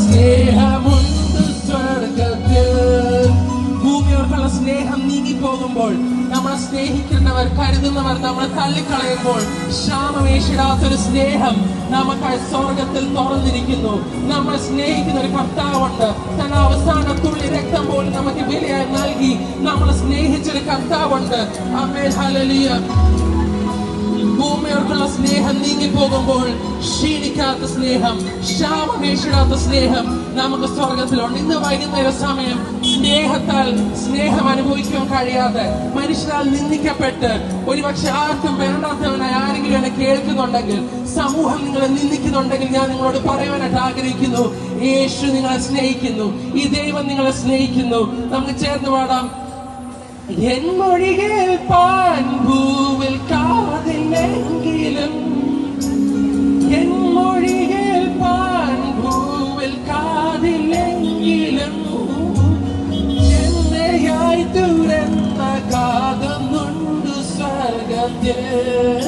സ്നേഹമുണ്ട് സ്വർഗത്തിൽ. ഭൂമിയോടുള്ള സ്നേഹം നീങ്ങിപ്പോകുമ്പോൾ, നമ്മളെ സ്നേഹിക്കുന്നവർ കരുതുന്നവർ നമ്മളെ തള്ളിക്കളയുമ്പോൾ, ക്ഷാമമേശിടാത്തൊരു സ്നേഹം നമുക്കായി സ്വർഗത്തിൽ തുറന്നിരിക്കുന്നു. നമ്മളെ സ്നേഹിക്കുന്ന ഒരു കർത്താവുണ്ട്. തന്റെ അവസാന തുള്ളി രക്തം പോലും നമുക്ക് വിലയായി നൽകി നമ്മളെ സ്നേഹിച്ചൊരു കർത്താവുണ്ട്. ആമേൻ, ഹല്ലേലൂയ. ഭൂമിയോടുള്ള സ്നേഹം നീങ്ങിപ്പോകുമ്പോൾ ക്ഷീണിക്കാത്ത സ്നേഹം, ക്ഷാമമേശിടാത്ത സ്നേഹം നമുക്ക് സ്വർഗത്തിലുണ്ട്. ഇന്ന് വൈകുന്നേര സമയം സ്നേഹത്താൽ സ്നേഹം അനുഭവിക്കാൻ കഴിയാതെ, മനുഷ്യരാൽ നിന്ദിക്കപ്പെട്ട്, ഒരുപക്ഷെ ആർക്കും വേണ്ടാത്തവനായി ആരെങ്കിലും എന്നെ കേൾക്കുന്നുണ്ടെങ്കിൽ, സമൂഹം നിങ്ങളെ നിന്ദിക്കുന്നുണ്ടെങ്കിൽ, ഞാൻ നിങ്ങളോട് പറയുവാനായിട്ട് ആഗ്രഹിക്കുന്നു, യേശു നിങ്ങളെ സ്നേഹിക്കുന്നു. ഈ ദൈവം നിങ്ങളെ സ്നേഹിക്കുന്നു. നമുക്ക് ചേർന്ന് പാടാം. എൻ മൊഴികൾ പാൻഭൂവിൽ കാതില്ലെങ്കിലും, എൻ മൊഴികൾ പാൻഭൂവിൽ കാതില്ലെങ്കിലും, എന്നെയായി തുറന്ന കാതുന്നുണ്ട് സ്വർഗത്തിൽ.